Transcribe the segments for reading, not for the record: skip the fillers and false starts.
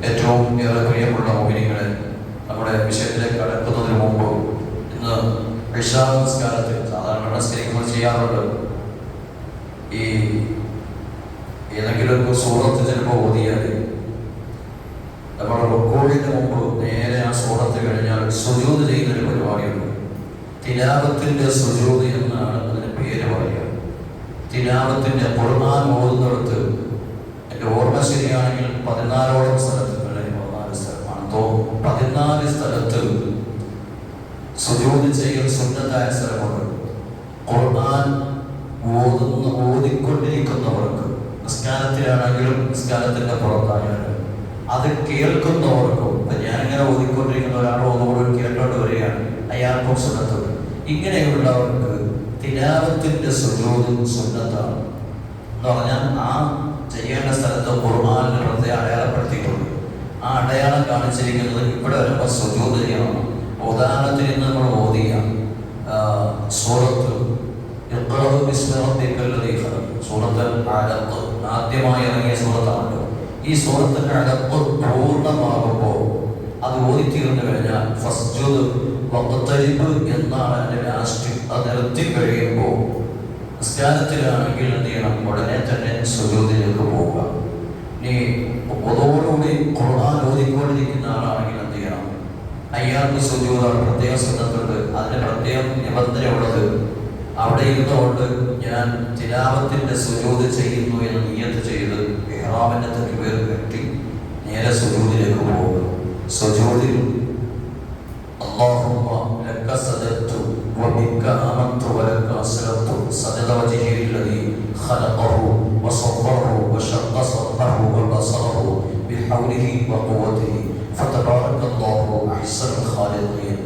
ഏറ്റവും ഏറെ പ്രിയമുള്ള മോഹിനികളെ, നമ്മുടെ വിഷയത്തിലേക്ക് കടക്കുന്നതിന് മുമ്പ് ഇന്ന് ഇശാ നമസ്കാരത്തിൽ സാധാരണ നമസ്കരിക്കുമ്പോൾ ചെയ്യാറുണ്ട്. ഈ ഏതെങ്കിലും ഒരു സൂറത്ത് ചിലപ്പോൾ ഓതിയാൽ നമ്മൾ റുക്കൂഇന് മുമ്പ് നേരെ ആ സൂറത്ത് കഴിഞ്ഞാൽ സുജൂദ് ചെയ്യുന്നൊരു പരിപാടിയുണ്ട്. തിലാവത്തിന്റെ സുജൂദ് എന്നാണ് അതിന് പേര് പറയുക. തിലാവത്തിന്റെ ഖുർആൻ ഓതുന്നിടത്ത് എൻ്റെ ഓർമ്മ ശരിയാണെങ്കിൽ 14ഓളം സ്ഥലത്ത്, 14 സ്ഥലമാണ്, 14 സ്ഥലത്ത് സുജൂദ് ചെയ്യൽ സുന്നത്തായ സ്ഥലമുണ്ട്. ഖുർആൻ ഓതിക്കൊണ്ടിരിക്കുന്നവർക്ക്, നിസ്കാരത്തിലാണെങ്കിലും നിസ്കാരത്തിന്റെ പുറത്തായാലും അത് കേൾക്കുന്നവർക്കും, ഞാനിങ്ങനെ ഓതിക്കൊണ്ടിരിക്കുന്ന ഒരാൾ ഒന്നുകൂടി കേട്ടോണ്ട് വരികയാണ്, അയാൾക്കും സുന്നത്തുണ്ട്. ഇങ്ങനെയുള്ളവർക്ക് തിലാവത്തിന്റെ സുജൂദ് സുന്നത്താണ് എന്ന് പറഞ്ഞാൽ ആ ചെയ്യേണ്ട സ്ഥലത്ത് ഖുർആനിൽ പ്രത്യേകം അടയാളപ്പെടുത്തിയിട്ടുണ്ട്. ആ അടയാളം കാണിച്ചിരിക്കുന്നത് ഇവിടെ വരുമ്പോൾ സുജൂദ് ചെയ്യണം. ഉദാഹരണത്തിന് ഇന്ന് നമ്മൾ ഓതിയ സൂറത്ത് സൂറത്ത് അലഖ് ആദ്യമായി ഇറങ്ങിയ സൂറത്താണല്ലോ. ഈ സൂറത്തിന്റെ അലഖ് പൂർണ്ണമാകുമ്പോൾ അത് ഓതിത്തീർന്നു കഴിഞ്ഞാൽ ഫസ്ജുദ് വഖ്തരിബ് എന്നാണ് അതിന്റെ ലാസ്റ്റ്. അത് നിർത്തി കഴിയുമ്പോൾ നിസ്കാരത്തിലാണെങ്കിൽ എന്ത് ചെയ്യണം? ഉടനെ തന്നെ സുജൂദിലേക്ക് പോവുക. ഇനി അതോടുകൂടി ഖുർആൻ ഓതിക്കൊണ്ടിരിക്കുന്ന ആളാണെങ്കിൽ എന്ത് ചെയ്യണം? അയ്യാൾക്ക് സുജൂദാണ്, പ്രത്യേക സുന്നത്തുണ്ട്. അതിന് പ്രത്യേകം നിബന്ധനയുള്ളത് അവിടെ ഇരുന്നുകൊണ്ട് ഞാൻ തിലാവത്തിന്റെ സുജൂദ് ചെയ്യുന്നു എന്ന് നിയ്യത്ത് ചെയ്ത് ഇഹ്റാമിന്റെ തക്ബീർ കെട്ടി നേരെ സുജൂദിലേക്ക് പോവുക. സുജൂദിൽ അല്ലാഹുമ്മ ലക സജദ്തു വബിക ആമന്തു വലക അസ്ലംതു സജദ വജ്ഹില്ലദി ഖലഖഹു വസവ്വറഹു വശഖ സദ്റഹു വബസറഹു ബിഹൗലിഹി വഖുവതിഹി ഫതബാറകല്ലാഹു അഹ്സനുൽ ഖാലിഖീൻ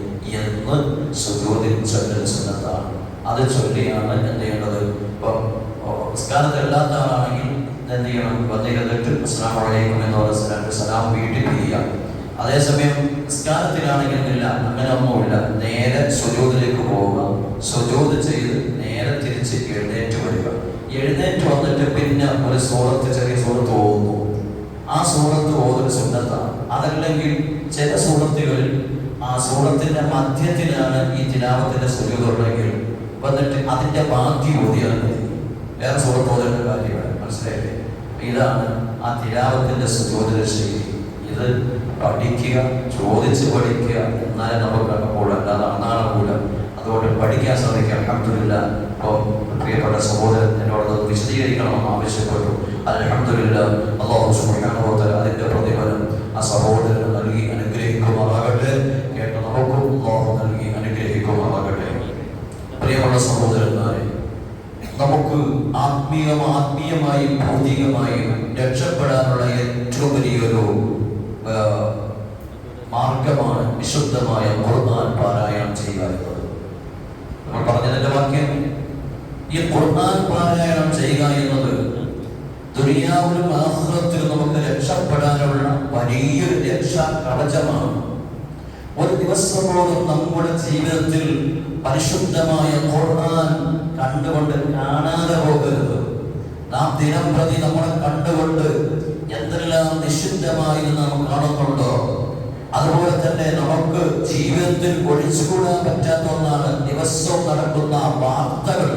എന്ന് സുജൂദിൽ ചൊല്ലൽ സുന്നത്താണ്. അത് ചൊല്ലിയാണ് എന്ത് ചെയ്യേണ്ടത്? ഇപ്പം നിസ്കാരത്തിലല്ലാത്ത ആളാണെങ്കിൽ എന്ത് ചെയ്യണം? വന്നിരുന്നിട്ട് അസ്സലാമു അലൈക്കും എന്ന് പറഞ്ഞ സലാം വീട്ടിൽ ചെയ്യുക. അതേസമയം നിസ്കാരത്തിലാണെങ്കിൽ ഇല്ല, അങ്ങനെ ഒന്നുമില്ല. നേരെ സുജൂദിലേക്ക് പോവുക, സുജൂദ് ചെയ്ത് നേരെ തിരിച്ച് എഴുന്നേറ്റ് വരിക. എഴുന്നേറ്റ് വന്നിട്ട് പിന്നെ ഒരു സൂറത്ത്, ചെറിയ സൂറത്ത് ഓതുന്നു. ആ സൂറത്ത് ഓതൊരു സുന്നത്താണ്. അതല്ലെങ്കിൽ ചില സൂറത്തുകളിൽ ആ സൂറത്തിന്റെ മധ്യത്തിലാണ് ഈ തിലാവത്തിന്റെ സുജൂദ് ഉണ്ടെങ്കിൽ വന്നിട്ട് അതിന്റെ ബാക്കി ഓതിയാൽ മതി. വേറെ സൂറത്ത് ഓതേണ്ട കാര്യമാണ്. മനസ്സിലായില്ലേ? ഇതാണ് ആ തിലാവത്തിന്റെ സുജൂദിന്റെ ശൈലി. ഇത് പഠിക്കുക, ചോദിച്ച് പഠിക്കുക, എന്നാലേ നമുക്ക് കൂടെ, അല്ലാതെ അന്നാളെ. അതുകൊണ്ട് പഠിക്കാൻ ശ്രമിക്കുക. അൽഹംദുലില്ലാ, ഇപ്പോൾ പ്രിയപ്പെട്ട സഹോദരൻ എന്നോട് വിശദീകരിക്കണമെന്ന് ആവശ്യപ്പെട്ടു. അൽഹംദുലില്ലാ, അല്ലാഹു സുബ്ഹാനഹു വ തആല അതിന്റെ പ്രതിഫലം ആ സഹോദരന് നൽകി അനുഗ്രഹിക്കുമാറാകട്ടെ. കേട്ട നമുക്കും അല്ലാഹു നൽകി അനുഗ്രഹിക്കുമാറാകട്ടെ. പ്രിയമുള്ള സഹോദരന്മാരെ, നമുക്ക് ആത്മീയമായും ഭൗതികമായും രക്ഷപ്പെടാനുള്ള ഏറ്റവും വലിയൊരു മാർഗമാണ് വിശുദ്ധമായ ഖുർആൻ പാരായണം ചെയ്യുക എന്നത്. നമ്മൾ പറഞ്ഞതിന്റെ വാക്യം, ഈ ഖുർആൻ പാരായണം ചെയ്യുക എന്നത് ദുനിയാവിലും ആഖിറത്തിലും നമുക്ക് രക്ഷപ്പെടാനുള്ള വലിയൊരു രക്ഷാ കവചമാണ്. ഒരു ദിവസം പോലും നമ്മുടെ ജീവിതത്തിൽ പരിശുദ്ധമായ ഖുർആൻ കണ്ടുകൊണ്ട് കാണാതെ പോകരുത്. നാം ദിനം പ്രതി നമ്മളെ കണ്ടുകൊണ്ട് എന്തെല്ലാം നിഷിദ്ധമായി നാം കാണുന്നുണ്ടോ, അതുപോലെ തന്നെ നമുക്ക് ജീവിതത്തിൽ ഒഴിച്ചുകൂടാൻ പറ്റാത്ത ഒന്നാണ് ദിവസവും നടക്കുന്ന വാർത്തകൾ.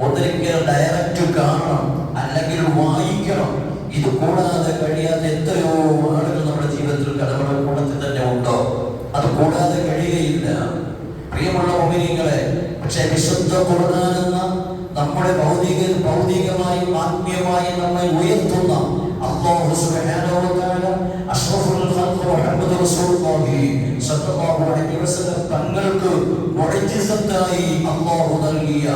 ഒന്നിരിക്കൽ ഡയറക്റ്റ് കാണണം, അല്ലെങ്കിൽ വായിക്കണം. ഇത് കൂടാതെ കഴിയാത്ത എത്രയോ ആളുകൾ നമ്മുടെ ജീവിതത്തിൽ കടമയുടെ കൂട്ടത്തിൽ തന്നെ ഉണ്ടോ? അത് കൂടാതെ കഴിയുകയില്ല. പ്രിയമുള്ള മുഅ്മിനീങ്ങളെ, പക്ഷേ വിശുദ്ധ ഖുർആൻ എന്ന നമ്മുടെ ഭൗതികമായും ആത്മീയമായും നമ്മെ ഉയർത്തുന്ന അല്ലാഹു സുബ്ഹാനഹു വ തആല അഷ്റഫുൽ ഖൽഖ് മുഹമ്മദ് റസൂലുള്ളാഹി സ്വല്ലല്ലാഹു അലൈഹി വസല്ലം തങ്ങൾക്ക് മുഅ്ജിസത്തായി അല്ലാഹു നൽകിയ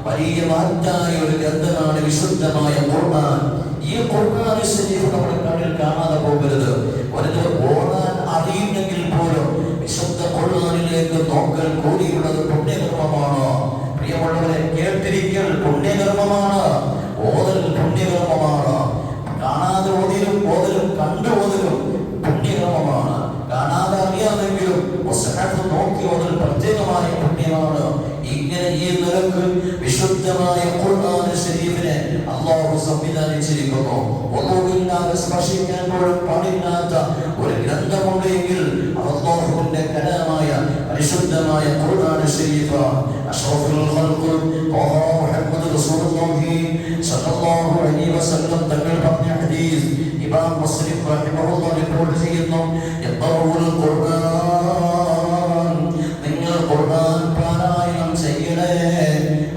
വലിയ മഹത്തായ ഒരു ഗ്രന്ഥമാണ് വിശുദ്ധമായ ഖുർആൻ. ഈ ഖുർആൻ ശരീഫ് നമ്മുടെ കണ്ണിൽ കാണാതെ പോകരുത്. ഒരു ഓടാൻ അറിയുന്നെങ്കിൽ പോലും വിശുദ്ധ ഖുർആനിലേക്ക് നോക്കൽ കൂടിയുള്ളത് പുണ്യകർമ്മമാണ്. പ്രിയമുള്ളവരെ, കേട്ടിരിക്കൽ പുണ്യകർമ്മമാണ്, ഓതൽ പുണ്യകർമ്മമാണ്. കാണാതെ ഓതിലും കണ്ടു ഓതലും പുണ്യകർമ്മമാണ്. കാണാതെ അറിയാമെങ്കിലും നോക്കി ഓതൽ പ്രത്യേകമായ പുണ്യമാണ്. ഇങ്ങനെ ഈ നിലക്ക് വിശുദ്ധമായ ഖുർആൻ ശരീഫിനെ അല്ലാഹു സംവിധാനിച്ചിരിക്കുന്നു. ഒന്നുമില്ലാതെ സ്പർശിക്കാൻ പോലും പാടില്ലാത്ത ഒരു الشريف أشرف الخلق طه محمد رسول الله صلى الله عليه وسلم തങ്ങൾ പറഞ്ഞ ഹദീസ് ഇമാം മുസ്ലിം റഹിമഹുല്ലാഹ് റിപ്പോർട്ട് ചെയ്യുന്നു യഖറഉൽ ഖുർആൻ നിങ്ങൾ ഖുർആൻ പാരായണം ചെയ്യണേ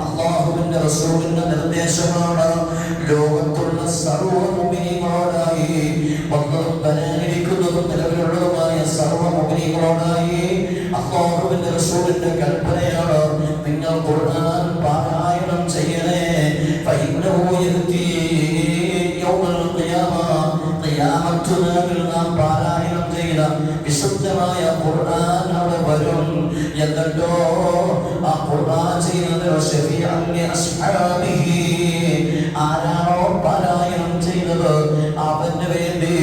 അല്ലാഹുവിന്റെ റസൂലിന്റെ നിർദ്ദേശമാണ് ലോകത്തുള്ള സർവ്വ മുഅ്മിനീങ്ങളോടായി വന്നതും വരാനിരിക്കുന്നതും നിലവിലുള്ളതുമായ സർവ്വ മുഅ്മിനീങ്ങളോടായി അല്ലാഹുവിന്റെ റസൂലിന്റെ കൽപ്പനയാണ് നിങ്ങൾ ഖുർആൻ പാരായണം ചെയ്യണേ ഫഇന്നഹു യഅതി യൗമൽ ഖിയാമ ഖിയാമത്ത് നാളിൽ നാം പാരായണം ചെയ്ത വിശുദ്ധമായ ഖുർആൻ അവിടെ വരും എന്നിട്ടോ ആ ഖുർആൻ ചെയ്യുന്നത് ശഫീഅൻ ലിഅസ്ഹാബിഹി ആരാണോ പാരായണം ചെയ്തത് അവന് വേണ്ടി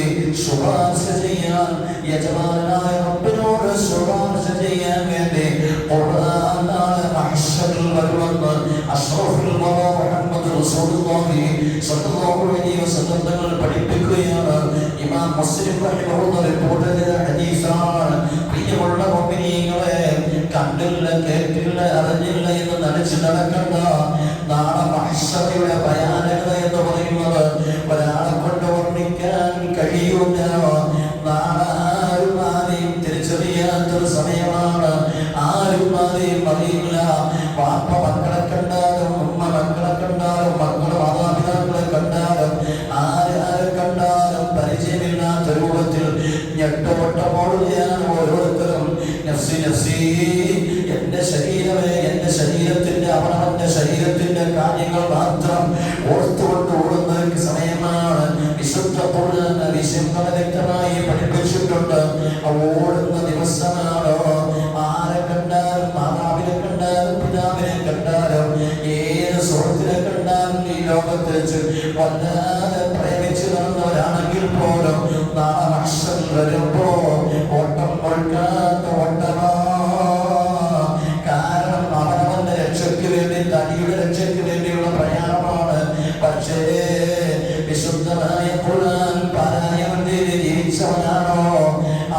ശുപാർശ ചെയ്യാൻ യജമാനായ റബ്ബിനോട് ശുപാർശ ചെയ്യാൻ വേണ്ടി ഖുർആൻ നാളെ മഹ്ശറിൽ വരുമെന്ന് അഷ്റഫുൽ വറാ മുഹമ്മദ് റസൂലുള്ളാഹി സ്വല്ലല്ലാഹു അലൈഹി വസല്ലം തങ്ങൾ പഠിപ്പിക്കുകയാണ്. ഇമാം മുസ്ലിം റഹിമഹുല്ലാഹ് റിപ്പോർട്ട് ചെയ്ത ഹദീസാണ്. പ്രിയമുള്ള മുഅ്മിനീങ്ങളെ, കണ്ടില്ല കേട്ടില്ല അറിഞ്ഞില്ല എന്ന് നടിച്ച് നടക്കണ്ട. നാളെ മഹ്ശറിയുടെ ഭയാനകത എന്ന് പറയുന്നത് ഒരാളെ കൊണ്ട് വർണ്ണിക്കാൻ കഴിയൂല. നാളെ ആരും ആരെയും തിരിച്ചറിയാത്തൊരു സമയമാണ്. ആരും ആരെയും അറിയില്ല. വാപ്പ മക്കളെ കണ്ടാലും ഉമ്മ മക്കളെ കണ്ടാലും മക്കളെ മാതാപിതാക്കളെ കണ്ടാലും ആരെ കണ്ടാലും പരിചയമില്ലാത്ത രൂപത്തിൽ ഞെട്ടപ്പെട്ടപ്പോഴുകയാണ് ഓരോരുത്തരും. നഫ്സി നഫ്സി, എന്റെ ശരീരമേ, എന്റെ ശരീരത്തിന്റെ അവനവന്റെ ശരീരത്തിന്റെ കാര്യങ്ങൾ മാത്രം ഓർത്തുകൊണ്ട് ഓടുന്ന സമയമാണ്. വിശുദ്ധ ഖുർആൻ വിശുദ്ധ വ്യക്തമായി പഠിപ്പിച്ചിട്ടുണ്ട്. ഓടുന്ന ദിവസമാണോ ആരെ കണ്ടാലും, മാതാവിനെ കണ്ടാലും പിതാവിനെ കണ്ടാലും ഏത് സുഹൃത്തിനെ കണ്ടാലും ഈ ലോകത്ത് വെച്ച് വല്ലാതെ പ്രേമിച്ചു നടന്നവരാണെങ്കിൽ പോലും നാളെ മഹ്ശറിൽ വരുമ്പോ ഓട്ടം കൊടുക്കാത്ത ഓട്ടമാ. കാരണം അവനവന്റെ രക്ഷയ്ക്ക് വേണ്ടി, തടിയുടെ രക്ഷയ്ക്ക് വേണ്ടിയുള്ള പ്രയാണമാണ്. പക്ഷേ വിശുദ്ധമായ ഖുർആൻ പാരായണം ചെയ്ത് ജീവിച്ചവനാണോ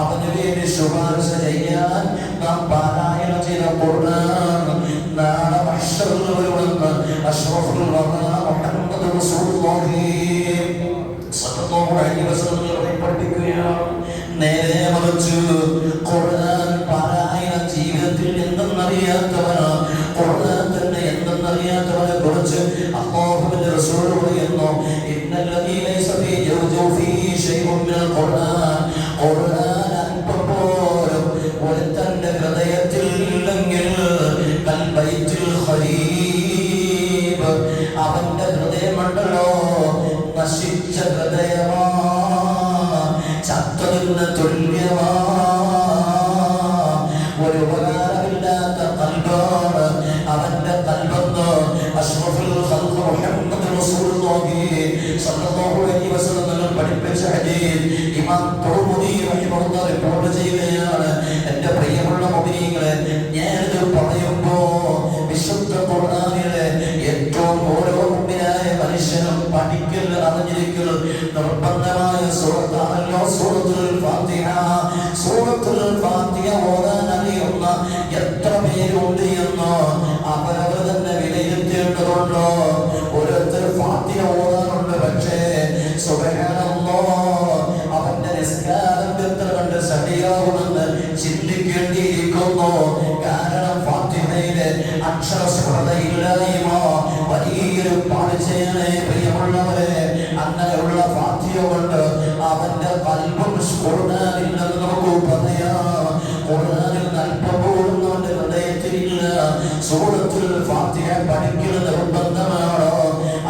അവന് വേണ്ടി ശുപാർശ ചെയ്യാൻ നാം പാരായണം ചെയ്ത ഖുർആൻ നാളെ മഹ്ശറിൽ വരുമെന്ന് അഷ്റഫുൽ വറാ മുഹമ്മദ് റസൂലുള്ളാഹി സ്വല്ലല്ലാഹു അലൈഹി വസല്ലം പഠിപ്പിക്കുകയാണ്. നേരെ മറിച്ച് ഖുർആൻ പാരായണം ജീവിതത്തിൽ എന്തെന്നറിയാത്തവന്, ഖുർആൻ തന്നെ എന്തെന്നറിയാത്തവനെ കുറിച്ച് അല്ലാഹുവിന്റെ റസൂൽ പറയുന്നു, ഇന്നല്ലദീ ലൈസ ഫീ ജൗഫിഹി ശൈഉൻ മിനൽ ഖുർആൻ, ഖുർആൻ അല്പം പോലും ഒരുത്തന്റെ ഹൃദയത്തിൽ ഇല്ലെങ്കിൽ കൽബൈത്തുൽ ഖരീബ്, അവന്റെ ഹൃദയമണ്ടല്ലോ നശിച്ച ഹൃദയമാ, ചത്തതിന് തുല്യമാ, ഒരു ഉപകാരമില്ലാത്ത കൽബാണ് അവന്റെ കൽബെന്ന് അഷ്റഫുൽ ഖൽഖ് മുഹമ്മദ് റസൂലുള്ളാഹി സ്വല്ലല്ലാഹു അലൈഹി വസല്ലം തങ്ങൾ പഠിപ്പിച്ച ഹദീസ് ഇമാം തുർമുദി റഹിമഹുല്ലാഹ് റിപ്പോർട്ട് ചെയ്യുകയാണ്. എന്റെ പ്രിയമുള്ള മുഅ്മിനീങ്ങളെ, ഞാനിത് പറയുമ്പോ വിശുദ്ധ ഖുർആനിലെ ഏറ്റവും ഓരോ മുഅ്മിനായ മനുഷ്യനും പഠിക്കൽ, അറിഞ്ഞിരിക്കൽ നിർബന്ധമായ സൂറത്താണല്ലോ സൂറത്തുൽ ഫാത്തിഹ. സൂറത്തുൽ ഫാത്തിഹ ഓതാൻ അറിയുന്ന എത്ര പേരുണ്ട് എന്നോ അവരവർ തന്നെ വിലയിരുത്തേണ്ടതുണ്ടോ. ഓരോരുത്തർ ഫാത്തിഹ ഓതാറുണ്ട്, പക്ഷേ സുബ്ഹാനല്ലാഹ് അവന്റെ നിസ്കാരം എത്ര കണ്ട് സടിയാകുമെന്ന് ചിന്തിക്കേണ്ടിയിരിക്കുന്നു. കാരണം ഫാത്തിഹയിലെ അക്ഷരസ്ഫുടതയില്ലായ്മ വലിയൊരു പാളിച്ചയാണ്. പ്രിയമുള്ളവരെ, അങ്ങനെയുള്ള ഫാത്തിഹ കൊണ്ട് അവന്റെ കൽബും ഖുർആനില്ലെന്ന് നമുക്ക് പറയാം. ഖുർആനിൽ അല്പം പോലും അവന്റെ ഹൃദയത്തിലില്ല. സൂറത്തുൽ ഫാത്തിഹ പഠിക്കുന്നത് നിർബന്ധമാണോ?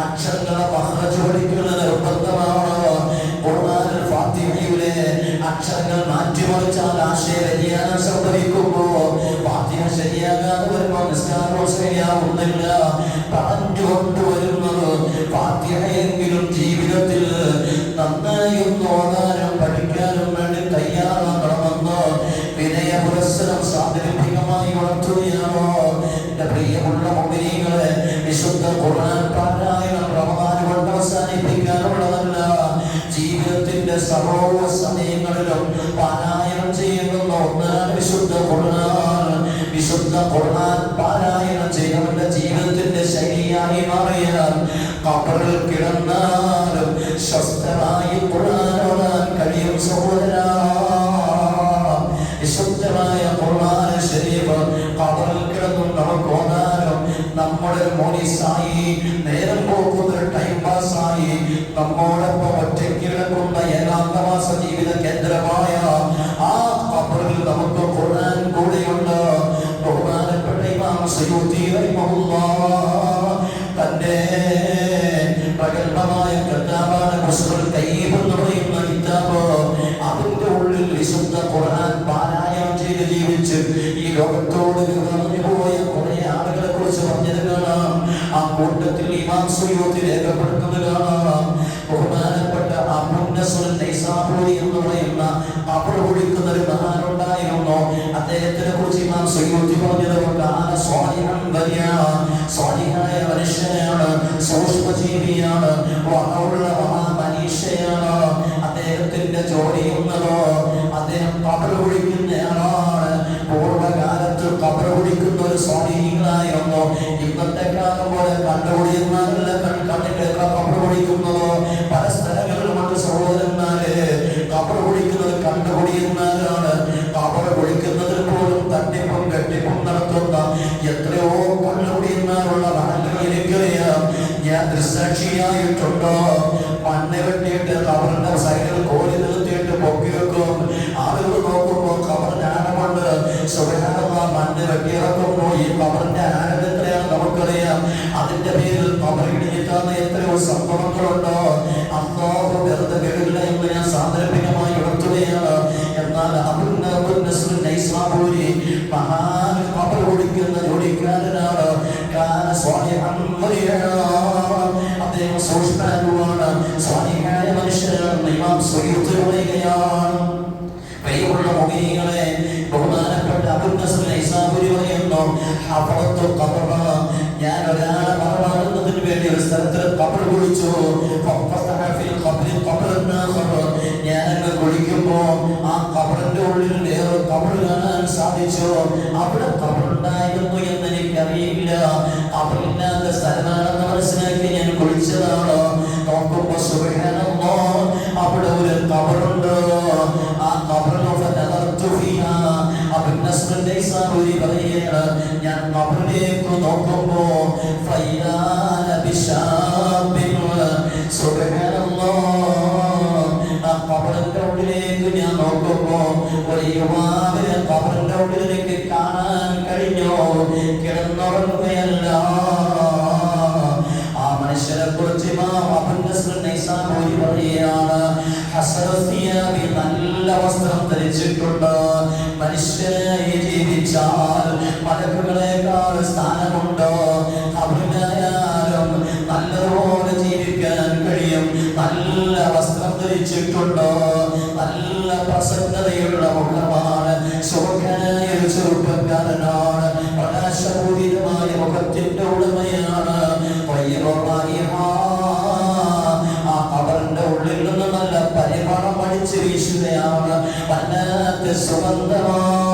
അക്ഷരങ്ങളെ മഖ്റജ് പഠിക്കുന്നത് നിർബന്ധമാണോ? ഖുർആനിൽ ഫാത്തിഹയിലെ അക്ഷരങ്ങൾ മാറ്റിമറിച്ചാൽ ആശയ വ്യതിയാനം സംഭവിക്കുമ്പോ ഫാത്തിഹ ശരിയാകാതെ വരുമ്പോ നിസ്കാരവും ശരിയാവുന്നില്ല. പറഞ്ഞുകൊണ്ട് വരുന്നത് ഫാത്തിഹയെങ്കിലും ജീവിതത്തിൽ നന്നായി ഒന്ന് ഓതാനും പഠിക്കാനും വേണ്ടി തയ്യാറാകണമെന്ന് വിനയ പുരസ്സരം സാന്ദർഭികമായി വളർത്തുകയാണോ? എന്റെ പ്രിയമുള്ള മുഅ്മിനീങ്ങളെ, വിശുദ്ധ ഖുർആൻ പാരായണം റമദാൻ കൊണ്ട് അവസാനിപ്പിക്കാനുള്ളതല്ല. ജീവിതത്തിന്റെ സർവ്വ സമയങ്ങളിലും പാരായണം ചെയ്യുന്ന ഒന്നാണ് വിശുദ്ധ ഖുർആൻ. വിശുദ്ധ ഖുർആൻ സഹോദരാ, വിശുദ്ധമായ ഖുർആൻ ശരീഫ് ഖബറിൽ കിടന്നും നമുക്ക് ഓതാനും നമ്മുടെ മോനിസായി നേരം പോകുന്ന ടൈം പാസ്സായി നമ്മോടൊപ്പം ഒറ്റയ്ക്ക് കിടക്കുന്ന ഏകാന്തവാസ ജീവിത കേന്ദ്രമായ ആ ഖബറിൽ നമുക്ക് ഖുർആൻ കൂടെയുണ്ട്. ബഹുമാനപ്പെട്ട ഇമാം സുയൂത്തി റഹിമഹുല്ലാഹ് തന്റെ പ്രഗൽഭമായ കിതാബാണ് മുസ്ലിം തയ്യിബ് എന്ന് പറയുന്ന കിതാബ്, അതിന്റെ ഉള്ളിൽ വിശുദ്ധ ഖുർആൻ പാരായണം ചെയ്ത് ജീവിച്ച് ഈ ലോകത്തോട് പോയ കുറെ ആളുകളെ കുറിച്ച് പറഞ്ഞത് കാണാം. ആ കൂട്ടത്തിൽ ഇമാം സുയൂത്തി രേഖപ്പെടുത്തുന്നത് കാണാം. ബഹുമാനപ്പെട്ട അബൂ നസ്ർ നൈസാബൂരി എന്ന് പറയുന്ന ഖബർ കുഴിക്കുന്ന ഒരു മഹാനുണ്ടായിരുന്നു. അദ്ദേഹത്തിനെ കുറിച്ച് ഇമാം സുയൂത്തി പറഞ്ഞത് സ്വാലിഹായ മനുഷ്യനാണ്, സൂക്ഷ്മജീവിയാണ്, വഹമുള്ള മഹാമനീഷയാണ്. അദ്ദേഹത്തിന്റെ ജോലി എന്നതോ അദ്ദേഹം ഖബർ കുഴിക്കുന്നയാളാണ്. പൂർവ്വകാലത്ത് ഖബർ കുഴിക്കുന്ന ഒരു സ്വാലിഹീങ്ങളായിരുന്നു. ഇന്നത്തെ കാലം പോലെ കണ്ടുപിടിക്കുന്നതല്ല, കണ്ടിട്ട് ഖബർ കുഴിക്കുന്നതോ പല സ്ഥലങ്ങളിലുമുണ്ട് സഹോദരന്മാരെ. ഖബർ കുഴിക്കുന്നത് കണ്ടുപിടിക്കുന്നവരാണ്. ഖബർ കുഴിക്കുന്നതിൽ പോലും തട്ടിപ്പും കെട്ടിപ്പും നടത്തുന്ന എത്രയോ കണ്ടുപിടിക്കുന്നവരുള്ള നാളുകൾ എനിക്കറിയാം. ഞാൻ ദൃസാക്ഷിയായിട്ടുണ്ടോ. മണ്ണ് വെട്ടിയിട്ട് ഖബറിന്റെ സൈഡിൽ കോലി നിർത്തിയിട്ട് പൊക്കി വെക്കും. ആളുകൾ നോക്കുമ്പോൾ ഖബറിന്റെ ആഴമുണ്ട്. സുബ്ഹാനല്ലാഹ്, മണ്ണ് വെട്ടിയിറക്കുമ്പോൾ ഈ ഖബറിന്റെ ആഴം എത്രയാണ് നമുക്കറിയാം. അതിന്റെ പേരിൽ ഖബർ ഇടിഞ്ഞിട്ടാണ് എത്രയോ സംഭവങ്ങളുണ്ടോ. അല്ലാഹു വെറുതെ കേടില്ല എന്ന് ഞാൻ സാന്ദർഭികമായി ഉണർത്തുകയാണ്. എന്നാൽ അബൂ നസ്ർ നൈസാബൂരി മഹാൻ ഖബർ കുഴിക്കുന്ന ജോലിക്കാരനാണ്. അദ്ദേഹം സൂക്ഷ്മമാണ്, സ്വാലിഹായ മനുഷ്യനാണ്. ഇമാം സുയൂത്തി പറയുകയാണ്, പ്രിയമുള്ള മുഅ്മിനീങ്ങളെ, ബഹുമാനപ്പെട്ട അബൂ നസ്ർ നൈസാബൂരി പറയുന്നു, ഹഫറത്തു ഖബറ, ഞാൻ ഒരാളെ മറമാറുന്നതിന് വേണ്ടി ഒരു സ്ഥലത്ത് ഖബർ കുഴിച്ചു. ഞാൻ അങ്ങ് കുഴിക്കുമ്പോ ആ ഖബറിന്റെ ഉള്ളിൽ വേറെ ഖബർ കാണാൻ സാധിച്ചു. അവിടെ ഖബറുണ്ടായിരുന്നു എന്ന് എനിക്കറിയില്ല. ഖബറില്ലാത്ത സ്ഥലമാണെന്ന് മനസ്സിലാക്കി ഞാൻ കുഴിച്ചതാണ്. നോക്കുമ്പോ സുബ്ഹാനല്ലാഹ്, അവിടെ ഒരു ഖബറുണ്ട്. ആ ഖബറിൽ അബൂ നസ്ർ നൈസാബൂരി പറയുകയാണ്, ഞാൻ ഖബറിലേക്ക് നോക്കുമ്പോ ഖബറിന്റെ ഉള്ളിലേക്ക് ഞാൻ നോക്കുമ്പോ ഒരു യുവാവിനെ ഖബറിന്റെ ഉള്ളിലേക്ക് കാണാൻ കഴിഞ്ഞു. കിടന്നുറങ്ങുകയല്ല. ആ മനുഷ്യനെ കുറിച്ച് ഇമാം അബൂ നസ്ർ നൈസാബൂരി പറയുകയാണ്, നല്ല വസ്ത്രം ധരിച്ചിട്ടുണ്ട്. മനുഷ്യനായി ജീവിച്ചാൽ മലക്കുകളെക്കാൾ സ്ഥാനമുണ്ടോ. അവനായാലും നല്ലതുപോലെ ജീവിക്കാൻ കഴിയും. നല്ല വസ്ത്രം ധരിച്ചിട്ടുണ്ടോ. നല്ല പ്രസന്നതയുള്ള മുഖമാണ്. സുഖനായ ഒരു ചെറുപ്പക്കാരനാണ്. പ്രകാശപൂരിതമായ മുഖത്തിന്റെ ഉടമയാണ്. ആ ഖബറിന്റെ ഉള്ളിൽ നിന്ന് നല്ല പരിമളം അടിച്ചു വീശുകയാണ്. വല്ലാത്ത സുഗന്ധമാണ്.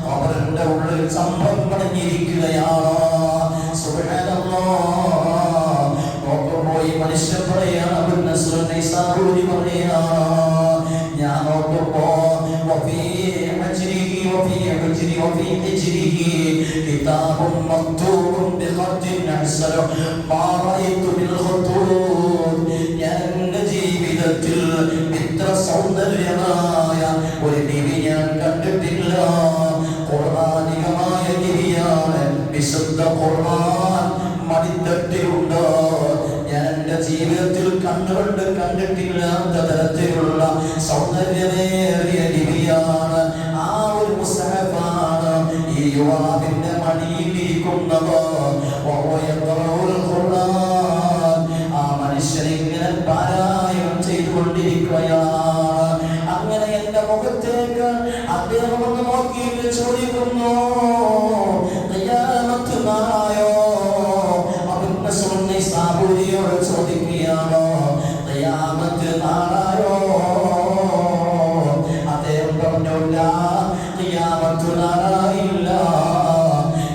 ഖബറിന്റെ ഉള്ളിൽ സംഭവം പടഞ്ഞിരിക്കുകയാണ്. സുബ്ഹാനല്ലാഹ്, നോക്കുമ്പോൾ ഈ മനുഷ്യൻ പറയാണ്, അബൂ നസ്ർ നൈസാബൂരി പറയാണ്, ഞാൻ നോക്കുമ്പോ وفي حجره كتاب مكتوب بخط أحسن ما رأيت بالخطوط. ഞാൻ എൻ്റെ ജീവിതത്തിൽ ഇത്ര സൗന്ദര്യമായ ഒരു ലിപി ഞാൻ കണ്ടിട്ടില്ല. ഖുർആനികമായ ലിപിയാണ്. വിശുദ്ധ ഖുർആൻ മടിത്തട്ടിലുണ്ട്. ഞാൻ എൻ്റെ ജീവിതത്തിൽ കണ്ടിട്ടില്ലാത്ത തരത്തിലുള്ള സൗന്ദര്യമേറിയ ലിപിയാണ്. ആ ഒരു മുസ്ഹഫാണ് ഈ യുവാവിന്റെ മടിയിലിരിക്കുന്നത്. ആ മനുഷ്യൻ ഇങ്ങനെ പാരായണം ചെയ്തുകൊണ്ടിരിക്കുകയാണ്. അങ്ങനെ എന്റെ മുഖത്തേക്ക് അദ്ദേഹം ഒന്ന് നോക്കിയിട്ട് ചോദിക്കുന്നു, ഖിയാമത്ത് നാളായോ? അബൂ നസ്ർ നൈസാബൂരിയോട് ചോദിക്കുകയാണോ, ഖിയാമത്ത് നാളായോ? അദ്ദേഹം പറഞ്ഞില്ല, ഖിയാമത്ത് നാളായില്ല.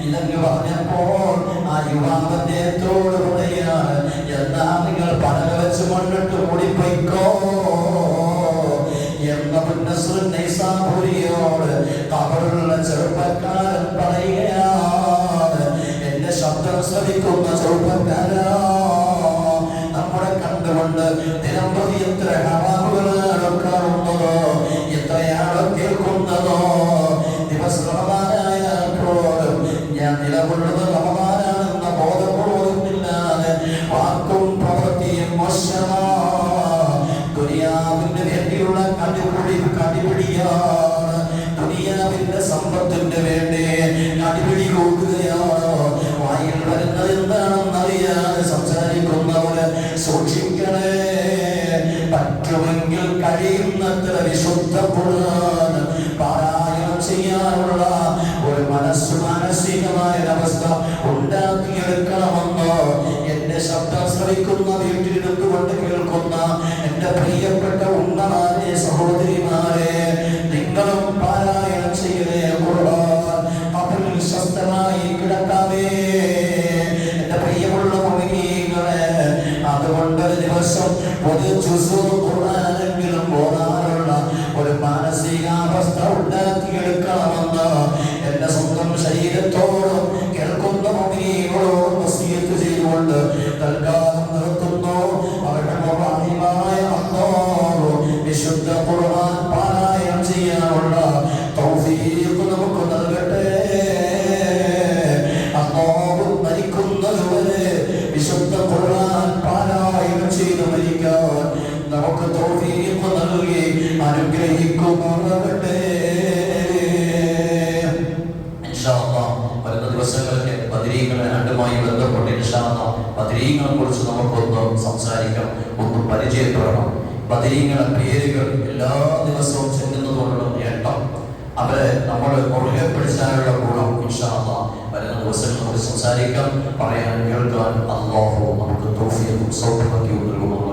ഇതെന്ന് പറഞ്ഞപ്പോൾ ആ യുവാവ് അദ്ദേഹത്തോട് പറയാണ്, എന്താ നിങ്ങൾ പഠനം മണ്ണിട്ട് മൂടിപ്പോയിക്കോ എന്ന മുന്നസ്റുൻ നൈസാബൂരിയോട് ഖബറിലുള്ള ചെറുപ്പക്കാരൻ പറയുകയാണ്. എന്റെ ശബ്ദം ശ്രവിക്കുന്ന ചെറുപ്പക്കാരാ, നമ്മുടെ കണ്ടുകൊണ്ട് ദിനംപ്രതി എത്ര ഹറാമുകളാണ് കാണുന്നതോ, എത്രയാണോ കേൾക്കുന്നതോ. ദിവസമാനായപ്പോഴും ഞാൻ നിലകൊള്ളുന്നത് റമദാനാണെന്ന ബോധബോധമില്ലാതെ വാക്കും പ്രവൃത്തിയും മോശമാ. ദുനിയാവിന് വേണ്ടിയുള്ള കടിപിടിയാണ്, ദുനിയാവിന്റെ സമ്പത്തിന്റെ വേണ്ടി കടിപിടി കൂടുകയാണ്. വായിൽ വരുന്നത് എന്താണെന്നറിയാതെ സംസാരിക്കുന്നവര് സൂക്ഷിക്കണേ. പറ്റുമെങ്കിൽ കഴിയുന്നത്ര വിശുദ്ധ ഖുർആൻ പാരായണം ചെയ്യാനുള്ള ഒരു മാനസികമായ അവസ്ഥ ഉണ്ടാക്കിയെടുക്കണമെന്നോ. എന്റെ ശബ്ദം ശ്രവിക്കുന്ന വീട്ടിലിരുന്നുകൊണ്ട് കേൾക്കുന്ന എന്റെ പ്രിയപ്പെട്ട ഉമ്മമാരെ, സഹോദരിമാരെ, നിങ്ങളും പാരായണം ചെയ്യലേ ഖുർആൻ. അപ്പോൾ സ്വസ്ഥമായി കിടക്കാതെ എന്റെ പ്രിയമുള്ള മുഅ്മിനീങ്ങളെ, അതുകൊണ്ട് ഒരു ദിവസം ഒരു ജുസു ഖുർആനെങ്കിലും ഓതാനുള്ള ഒരു മാനസികാവസ്ഥ ഉണ്ടാക്കിയെടുക്കണമെന്ന് എന്റെ സ്വന്തം ശരീരത്തോടും കേൾക്കുന്ന മുഅ്മിനീങ്ങളോടും വസിയത്ത് ചെയ്തുകൊണ്ട് തൽക്കാലം നിർത്തുന്നു. അവരുടെ റഹീമായ അല്ലാഹു വിശുദ്ധ ഖുർആൻ പാരായണം ചെയ്യാനുള്ള തൗഫീഖ് നമുക്ക് നൽകട്ടെ. അല്ലാഹു മരിക്കുന്നതുവരെ വിശുദ്ധ ഖുർആൻ പാരായണം ചെയ്ത് മരിക്കാൻ നമുക്ക് തൗഫീഖ് നൽകി അനുഗ്രഹിക്കുമാറാകട്ടെ. ഇൻഷാ അല്ലാഹ് വരുന്ന ദിവസങ്ങളിലെ ബദരീങ്ങളെ രണ്ടുമായി ബന്ധപ്പെട്ട് ഇൻഷാ അല്ലാഹ് ബദരീങ്ങളെ കുറിച്ച് നമുക്കൊന്ന് സംസാരിക്കാം, ഒന്ന് പരിചയപ്പെടണം. ബദരീങ്ങളെ പേരുകൾ എല്ലാ ദിവസവും ചെല്ലുന്നതോടുള്ള നേട്ടം, അവരെ നമ്മൾ മുറുകെ പിടിച്ചാലുള്ള ഗുണം ഇൻഷാ അല്ലാഹ് വരുന്ന ദിവസങ്ങളെ കുറിച്ച് സംസാരിക്കാം. പറയാൻ കേൾക്കാൻ അല്ലാഹു നമുക്ക് തൗഫീഖും സൗഭാഗ്യവും നൽകുന്നു.